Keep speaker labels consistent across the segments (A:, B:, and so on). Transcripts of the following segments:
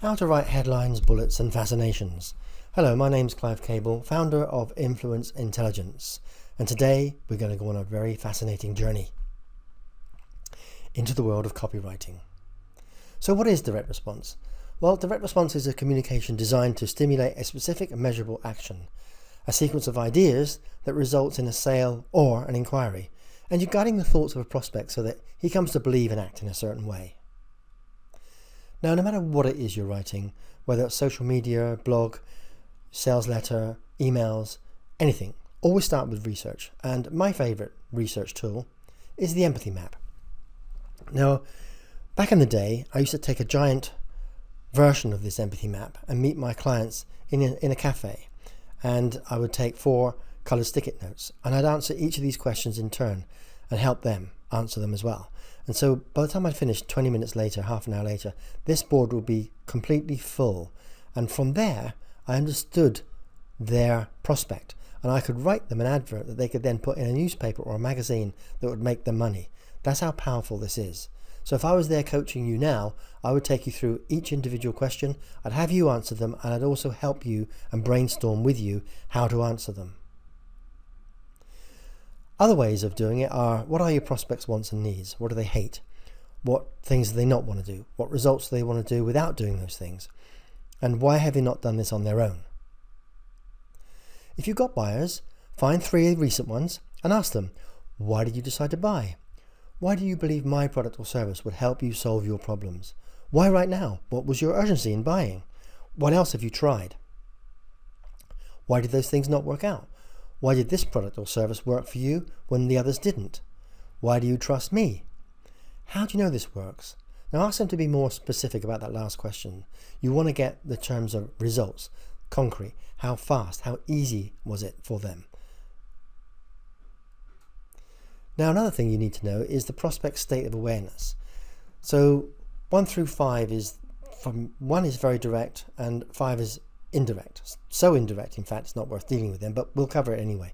A: How to write headlines, bullets and fascinations. Hello, my name's Clive Cable, founder of Influence Intelligence, and today we're going to go on a very fascinating journey into the world of copywriting. So what is direct response? Well, direct response is a communication designed to stimulate a specific and measurable action, a sequence of ideas that results in a sale or an inquiry, and you're guiding the thoughts of a prospect so that he comes to believe and act in a certain way. Now, no matter what it is you're writing, whether it's social media, blog, sales letter, emails, anything, always start with research. And my favorite research tool is the empathy map. Now, back in the day, I used to take a giant version of this empathy map and meet my clients in a cafe. And I would take 4 colored stick-it notes and I'd answer each of these questions in turn and help them answer them as well. And so by the time I'd finished 20 minutes later, half an hour later, this board would be completely full. And from there, I understood their prospect and I could write them an advert that they could then put in a newspaper or a magazine that would make them money. That's how powerful this is. So if I was there coaching you now, I would take you through each individual question. I'd have you answer them and I'd also help you and brainstorm with you how to answer them. Other ways of doing it are, what are your prospects' wants and needs? What do they hate? What things do they not want to do? What results do they want to do without doing those things? And why have they not done this on their own? If you've got buyers, find 3 recent ones and ask them, why did you decide to buy? Why do you believe my product or service would help you solve your problems? Why right now? What was your urgency in buying? What else have you tried? Why did those things not work out? Why did this product or service work for you when the others didn't? Why do you trust me? How do you know this works? Now ask them to be more specific about that last question. You want to get the terms of results, concrete, how fast, how easy was it for them? Now another thing you need to know is the prospect's state of awareness. So 1 through 5 is, from 1 is very direct and 5 is indirect. So indirect, in fact, it's not worth dealing with them, but we'll cover it anyway.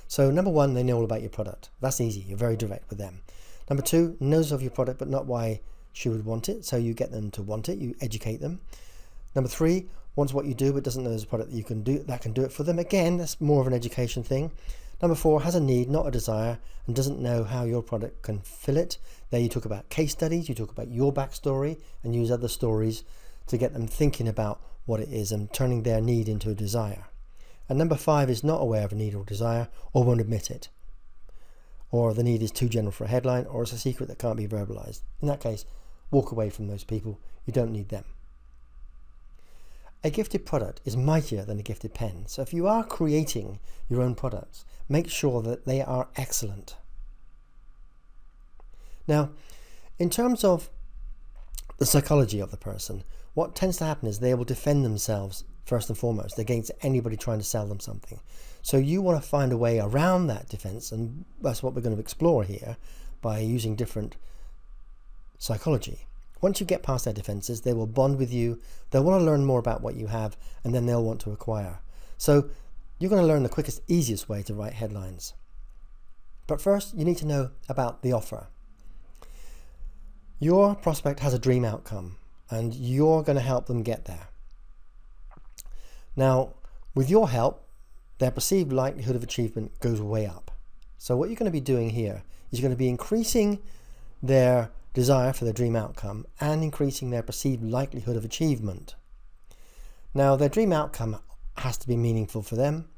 A: So number 1, they know all about your product. That's easy. You're very direct with them. Number 2, knows of your product, but not why she would want it. So you get them to want it. You educate them. Number 3, wants what you do, but doesn't know there's a product that you can do that can do it for them. Again, that's more of an education thing. Number 4, has a need, not a desire, and doesn't know how your product can fill it. There you talk about case studies, you talk about your backstory, and use other stories to get them thinking about what it is and turning their need into a desire. And number 5 is not aware of a need or desire or won't admit it. Or the need is too general for a headline, or it's a secret that can't be verbalized. In that case, walk away from those people. You don't need them. A gifted product is mightier than a gifted pen. So if you are creating your own products, make sure that they are excellent. Now, in terms of the psychology of the person, what tends to happen is they will defend themselves first and foremost against anybody trying to sell them something. So you want to find a way around that defense, and that's what we're going to explore here by using different psychology. Once you get past their defenses, they will bond with you, they'll want to learn more about what you have, and then they'll want to acquire. So you're going to learn the quickest, easiest way to write headlines. But first, you need to know about the offer. Your prospect has a dream outcome, and you're going to help them get there. Now, with your help, their perceived likelihood of achievement goes way up. So what you're going to be doing here is you're going to be increasing their desire for their dream outcome and increasing their perceived likelihood of achievement. Now, their dream outcome has to be meaningful for them,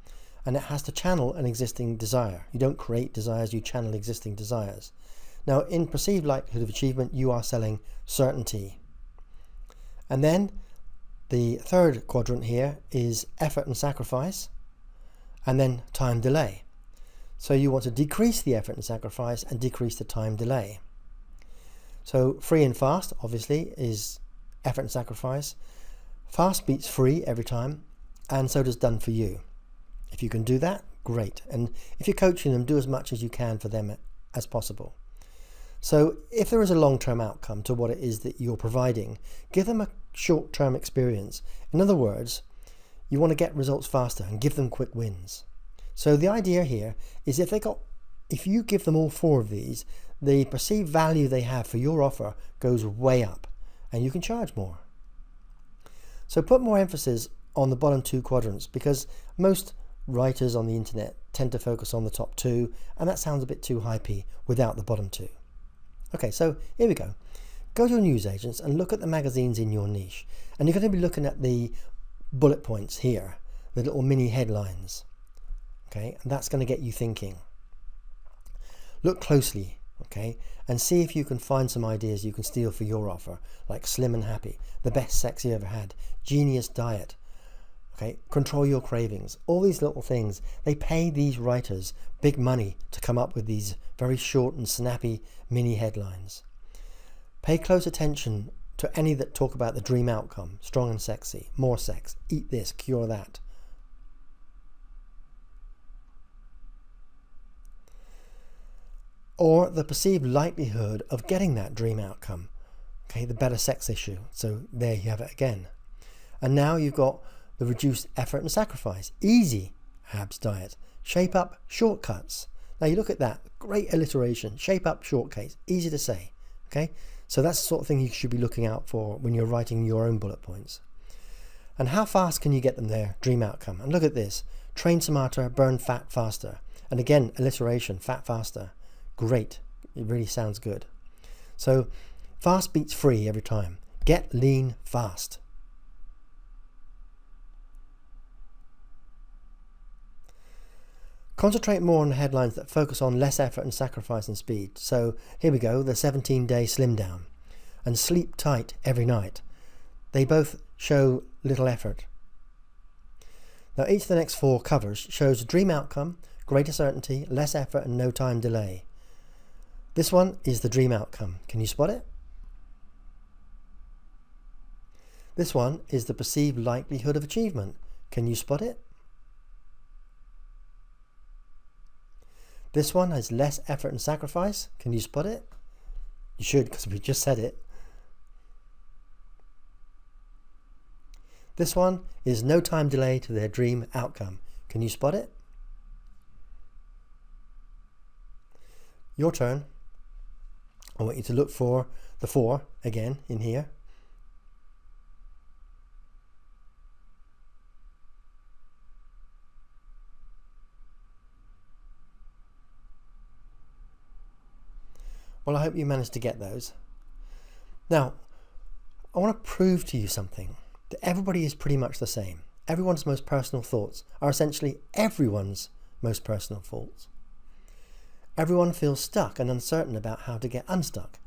A: and it has to channel an existing desire. You don't create desires, you channel existing desires. Now, in perceived likelihood of achievement, you are selling certainty. And then the third quadrant here is effort and sacrifice, and then time delay. So you want to decrease the effort and sacrifice and decrease the time delay. So free and fast, obviously, is effort and sacrifice. Fast beats free every time, and so does done for you. If you can do that, great. And if you're coaching them, do as much as you can for them as possible. So if there is a long-term outcome to what it is that you're providing, give them a short-term experience. In other words, you want to get results faster and give them quick wins. So the idea here is if you give them all 4 of these, the perceived value they have for your offer goes way up and you can charge more. So put more emphasis on the bottom two quadrants, because most writers on the internet tend to focus on the top two, and that sounds a bit too hypey without the bottom two. Okay, so here we go. Go to your newsagents and look at the magazines in your niche, and you're going to be looking at the bullet points here, the little mini headlines. Okay, and that's going to get you thinking. Look closely, okay, and see if you can find some ideas you can steal for your offer, like Slim and Happy, the best sex you ever had, Genius Diet, okay, Control Your Cravings. All these little things, they pay these writers big money to come up with these very short and snappy mini headlines. Pay close attention to any that talk about the dream outcome, strong and sexy, more sex, eat this, cure that. Or the perceived likelihood of getting that dream outcome, okay, the better sex issue. So there you have it again. And now you've got the reduced effort and sacrifice, easy abs diet, shape up shortcuts. Now you look at that, great alliteration, shape up shortcuts, easy to say, okay? So that's the sort of thing you should be looking out for when you're writing your own bullet points. And how fast can you get them there, dream outcome? And look at this, train smarter, burn fat faster. And again, alliteration, fat faster. Great, it really sounds good. So fast beats free every time. Get lean fast. Concentrate more on headlines that focus on less effort and sacrifice and speed. So here we go, the 17-day slim down and sleep tight every night. They both show little effort. Now each of the next four covers shows a dream outcome, greater certainty, less effort and no time delay. This one is the dream outcome. Can you spot it? This one is the perceived likelihood of achievement. Can you spot it? This one has less effort and sacrifice. Can you spot it? You should, because we just said it. This one is no time delay to their dream outcome. Can you spot it? Your turn. I want you to look for the 4 again in here. Well, I hope you managed to get those. Now, I want to prove to you something, that everybody is pretty much the same. Everyone's most personal thoughts are essentially everyone's most personal thoughts. Everyone feels stuck and uncertain about how to get unstuck.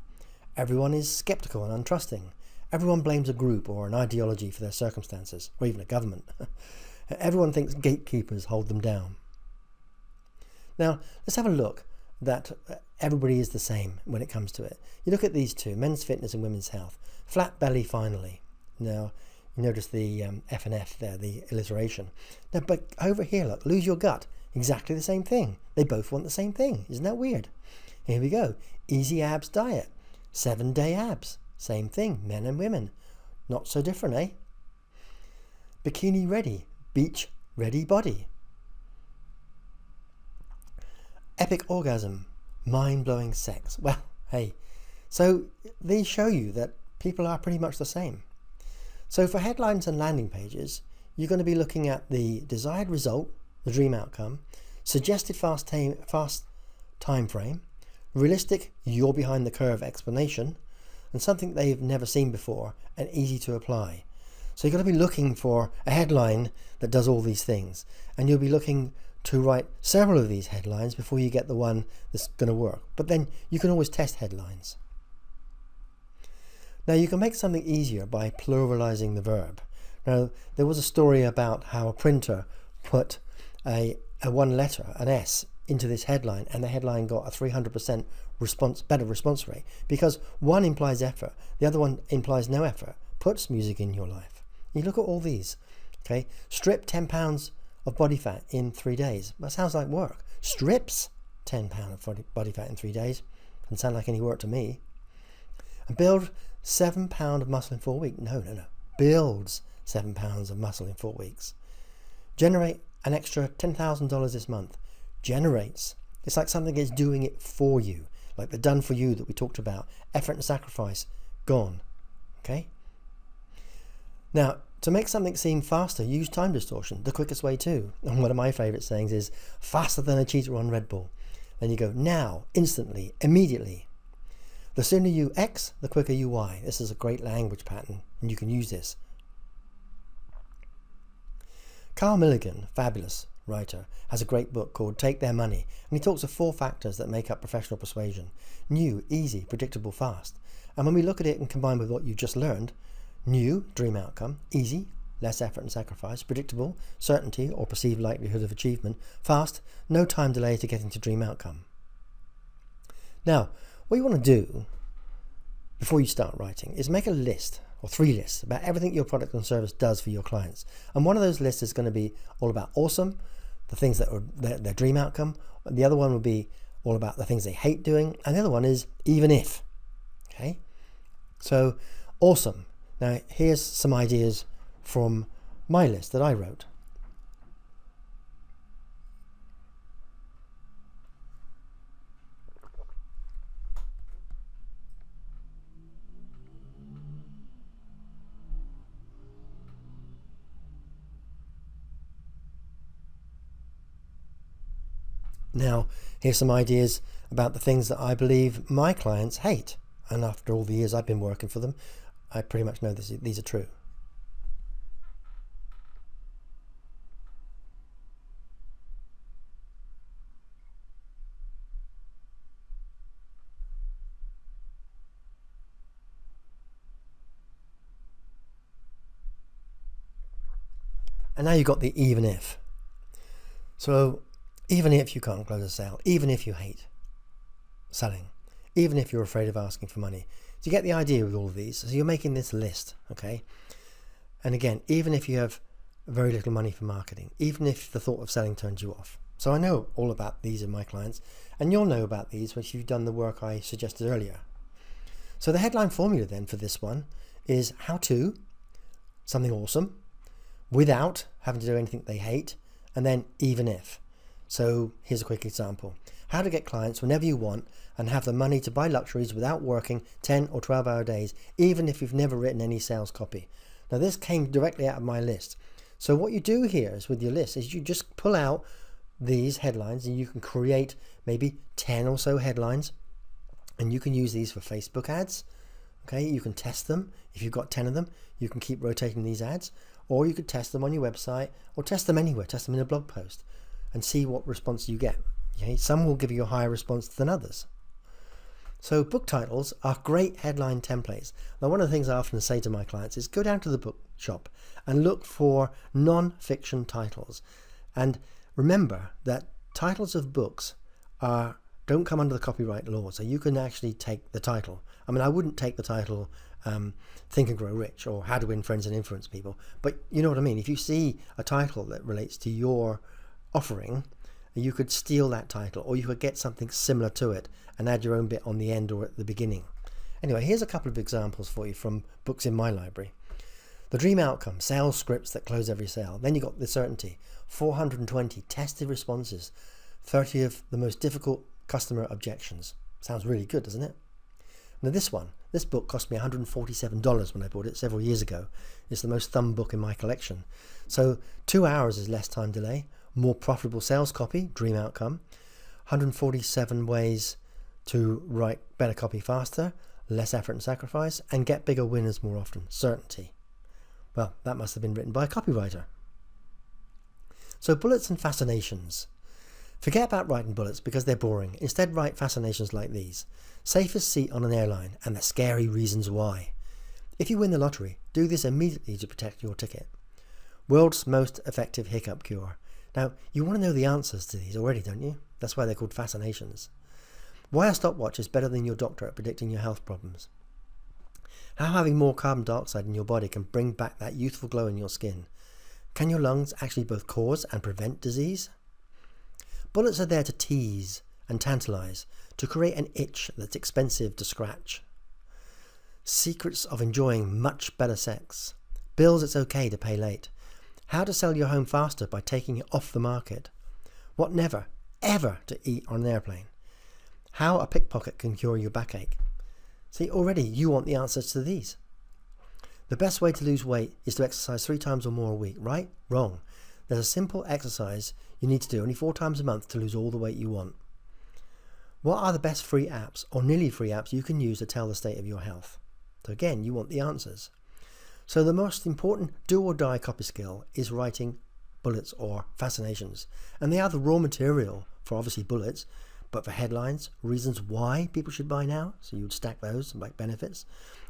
A: Everyone is skeptical and untrusting. Everyone blames a group or an ideology for their circumstances, or even a government. Everyone thinks gatekeepers hold them down. Now, let's have a look that everybody is the same when it comes to it. You look at these two, men's fitness and women's health. Flat belly finally. Now, you notice the F and F there, the alliteration. Now, but over here, look, lose your gut. Exactly the same thing. They both want the same thing. Isn't that weird? Here we go. Easy abs diet. 7-day abs. Same thing. Men and women. Not so different, eh? Bikini ready. Beach ready body. Epic orgasm. Mind-blowing sex. Well, hey. So these show you that people are pretty much the same. So for headlines and landing pages, you're going to be looking at the desired result, the dream outcome, suggested fast time frame, realistic you're behind the curve explanation, and something they've never seen before and easy to apply. So you're going to be looking for a headline that does all these things, and you'll be looking to write several of these headlines before you get the one that's going to work. But then you can always test headlines. Now you can make something easier by pluralizing the verb. Now there was a story about how a printer put a one letter, an S, into this headline, and the headline got a 300% better response rate, because one implies effort, the other one implies no effort. Puts music in your life. You look at all these. Okay, strip 10 pounds of body fat in 3 days. That sounds like work. Strips 10 pounds of body fat in 3 days. Doesn't sound like any work to me. And build 7 pounds of muscle in 4 weeks. No. Builds 7 pounds of muscle in 4 weeks. Generate an extra $10,000 this month. Generates. It's like something is doing it for you. Like the done for you that we talked about. Effort and sacrifice. Gone. Okay? Now, To make something seem faster, use time distortion, the quickest way too. And one of my favourite sayings is, faster than a cheetah on Red Bull. Then you go, now, instantly, immediately. The sooner you X, the quicker you Y. This is a great language pattern, and you can use this. Carl Milligan, fabulous writer, has a great book called Take Their Money, and he talks of 4 factors that make up professional persuasion: new, easy, predictable, fast. And when we look at it and combine with what you just learned, new, dream outcome; easy, less effort and sacrifice; predictable, certainty or perceived likelihood of achievement; fast, no time delay to getting to dream outcome. Now, what you want to do before you start writing is make a list, or 3 lists, about everything your product and service does for your clients. And one of those lists is going to be all about awesome, the things that are their dream outcome. The other one will be all about the things they hate doing. And the other one is even if. Okay? So, awesome. Now, here's some ideas from my list that I wrote. Now, here's some ideas about the things that I believe my clients hate. And after all the years I've been working for them, I pretty much know these are true. And now you've got the even if. So, even if you can't close a sale, even if you hate selling, even if you're afraid of asking for money. Do you get the idea with all of these? So you're making this list, okay? And again, even if you have very little money for marketing, even if the thought of selling turns you off. So I know all about these in my clients, and you'll know about these once you've done the work I suggested earlier. So the headline formula then for this one is how to, something awesome, without having to do anything they hate, and then even if. So here's a quick example. How to get clients whenever you want and have the money to buy luxuries without working 10 or 12-hour days, even if you've never written any sales copy. Now this came directly out of my list. So what you do here is with your list is you just pull out these headlines, and you can create maybe 10 or so headlines, and you can use these for Facebook ads. Okay, you can test them. If you've got 10 of them, you can keep rotating these ads, or you could test them on your website, or test them anywhere, test them in a blog post, and see what response you get. Okay? Some will give you a higher response than others. So book titles are great headline templates. Now, one of the things I often say to my clients is go down to the bookshop and look for non-fiction titles. And remember that titles of books don't come under the copyright law, so you can actually take the title. I mean, I wouldn't take the title Think and Grow Rich or How to Win Friends and Influence People, but you know what I mean. If you see a title that relates to your offering, you could steal that title, or you could get something similar to it and add your own bit on the end or at the beginning. Anyway, here's a couple of examples for you from books in my library. The Dream Outcome, sales scripts that close every sale. Then you got The Certainty, 420 tested responses, 30 of the most difficult customer objections. Sounds really good, doesn't it? Now this book cost me $147 when I bought it several years ago. It's the most thumbed book in my collection. So 2 hours is less time delay, more profitable sales copy, Dream Outcome, 147 ways to write better copy faster, less effort and sacrifice, and get bigger winners more often, Certainty. Well, that must have been written by a copywriter. So bullets and fascinations. Forget about writing bullets because they're boring. Instead, write fascinations like these. Safest seat on an airline and the scary reasons why. If you win the lottery, do this immediately to protect your ticket. World's most effective hiccup cure. Now, you want to know the answers to these already, don't you? That's why they're called fascinations. Why a stopwatch is better than your doctor at predicting your health problems. How having more carbon dioxide in your body can bring back that youthful glow in your skin. Can your lungs actually both cause and prevent disease? Bullets are there to tease and tantalize, to create an itch that's expensive to scratch. Secrets of enjoying much better sex. Bills it's okay to pay late. How to sell your home faster by taking it off the market. What never, ever to eat on an airplane. How a pickpocket can cure your backache. See, already you want the answers to these. The best way to lose weight is to exercise 3 times or more a week, right? Wrong. There's a simple exercise you need to do only 4 times a month to lose all the weight you want. What are the best free apps or nearly free apps you can use to tell the state of your health? So again, you want the answers. So the most important do or die copy skill is writing bullets or fascinations. And they are the raw material for obviously bullets, but for headlines, reasons why people should buy now. So you would stack those like benefits.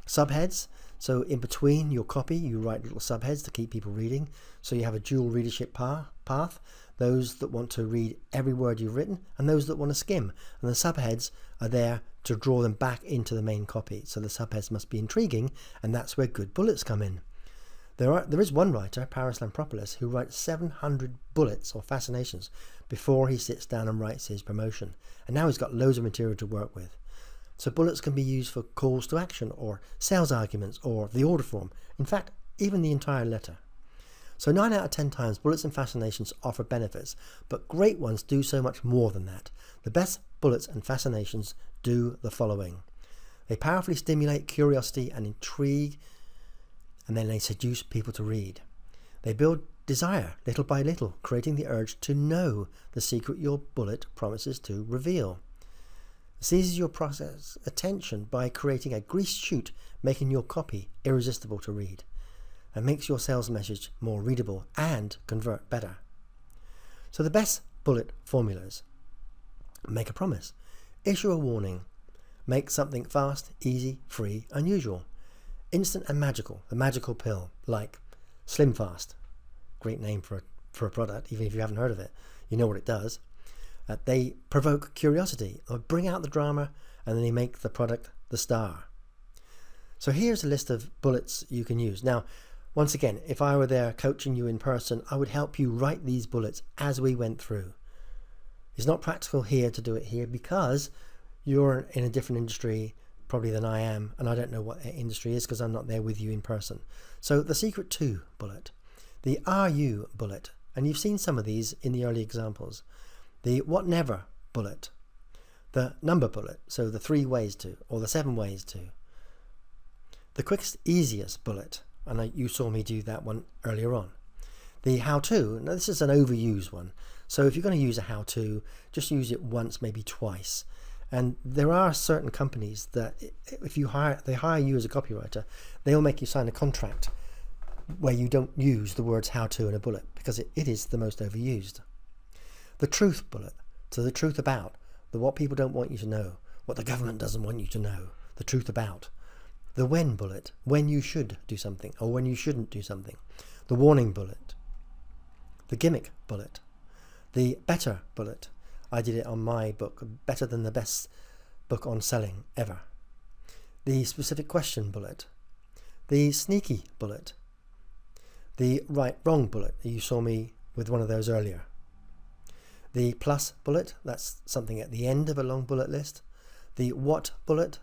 A: Subheads. So in between your copy, you write little subheads to keep people reading. So you have a dual readership path. Those that want to read every word you've written and those that want to skim. And the subheads are there to draw them back into the main copy. So the subheads must be intriguing, and that's where good bullets come in. There is one writer, Paris Lampropoulos, who writes 700 bullets or fascinations before he sits down and writes his promotion. And now he's got loads of material to work with. So bullets can be used for calls to action or sales arguments or the order form. In fact, even the entire letter. So 9 out of 10 times bullets and fascinations offer benefits, but great ones do so much more than that. The best bullets and fascinations do the following. They powerfully stimulate curiosity and intrigue, and then they seduce people to read. They build desire little by little, creating the urge to know the secret your bullet promises to reveal. It seizes your process attention by creating a greased chute, making your copy irresistible to read, and makes your sales message more readable and convert better. So the best bullet formulas: make a promise, issue a warning, make something fast, easy, free, unusual, instant and magical, the magical pill, like Slim Fast. Great name for a product, even if you haven't heard of it. You know what it does. They provoke curiosity, or bring out the drama, and then they make the product the star. So here's a list of bullets you can use. Now, once again, if I were there coaching you in person, I would help you write these bullets as we went through. It's not practical here to do it here because you're in a different industry probably than I am, and I don't know what industry is because I'm not there with you in person. So the secret to bullet, the RU bullet, and you've seen some of these in the early examples. The what never bullet, the number bullet, so the 3 ways to, or the 7 ways to. The quickest, easiest bullet, and you saw me do that one earlier on. The how-to, now this is an overused one, so if you're going to use a how-to, just use it once, maybe twice. And there are certain companies that if they hire you as a copywriter, they'll make you sign a contract where you don't use the words how-to in a bullet because it is the most overused. The truth bullet, so the truth about, what people don't want you to know, what the government doesn't want you to know, the truth about. The when bullet, when you should do something or when you shouldn't do something. The warning bullet. The gimmick bullet. The better bullet. I did it on my book, better than the best book on selling ever. The specific question bullet. The sneaky bullet. The right wrong bullet. You saw me with one of those earlier. The plus bullet, that's something at the end of a long bullet list. The what bullet.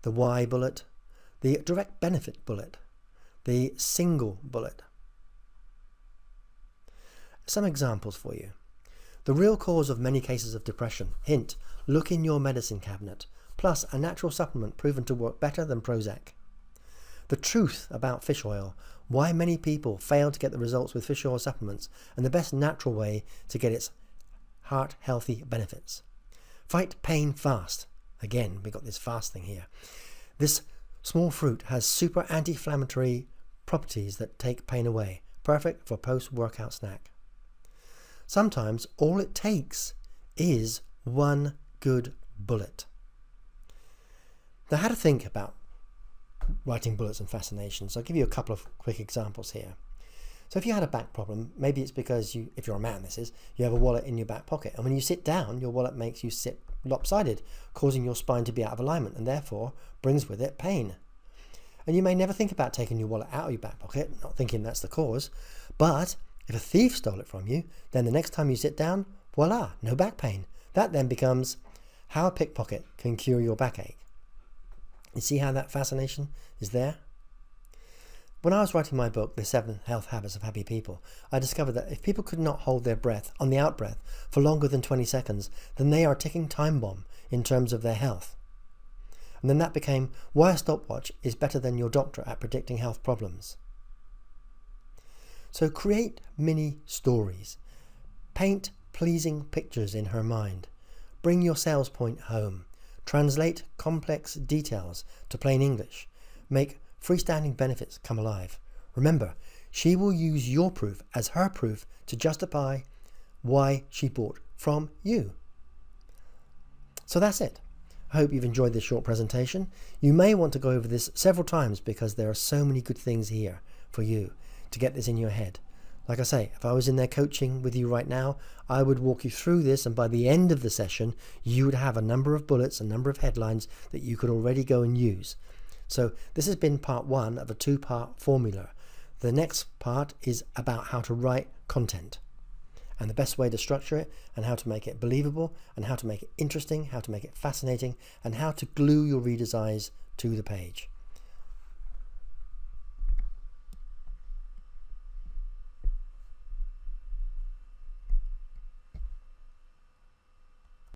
A: The why bullet. The direct benefit bullet. The single bullet. Some examples for you. The real cause of many cases of depression. Hint, look in your medicine cabinet. Plus a natural supplement proven to work better than Prozac. The truth about fish oil. Why many people fail to get the results with fish oil supplements and the best natural way to get its heart healthy benefits. Fight pain fast. Again, we got this fast thing here. This small fruit has super anti-inflammatory properties that take pain away. Perfect for post-workout snack. Sometimes all it takes is one good bullet. Now, how to think about writing bullets and fascinations. I'll give you a couple of quick examples here. So if you had a back problem, maybe it's because if you're a man, you have a wallet in your back pocket. And when you sit down, your wallet makes you sit lopsided, causing your spine to be out of alignment and therefore brings with it pain. And you may never think about taking your wallet out of your back pocket, not thinking that's the cause. But if a thief stole it from you, then the next time you sit down, voila, no back pain. That then becomes how a pickpocket can cure your backache. You see how that fascination is there? When I was writing my book, The 7 Health Habits of Happy People, I discovered that if people could not hold their breath on the out-breath for longer than 20 seconds, then they are a ticking time bomb in terms of their health. And then that became why a stopwatch is better than your doctor at predicting health problems. So create mini stories. Paint pleasing pictures in her mind. Bring your sales point home. Translate complex details to plain English. Make freestanding benefits come alive. Remember, she will use your proof as her proof to justify why she bought from you. So that's it. I hope you've enjoyed this short presentation. You may want to go over this several times because there are so many good things here for you to get this in your head. Like I say, if I was in there coaching with you right now, I would walk you through this, and by the end of the session, you would have a number of bullets, a number of headlines that you could already go and use. So this has been part 1 of a 2-part formula. The next part is about how to write content and the best way to structure it, and how to make it believable, and how to make it interesting, how to make it fascinating, and how to glue your reader's eyes to the page.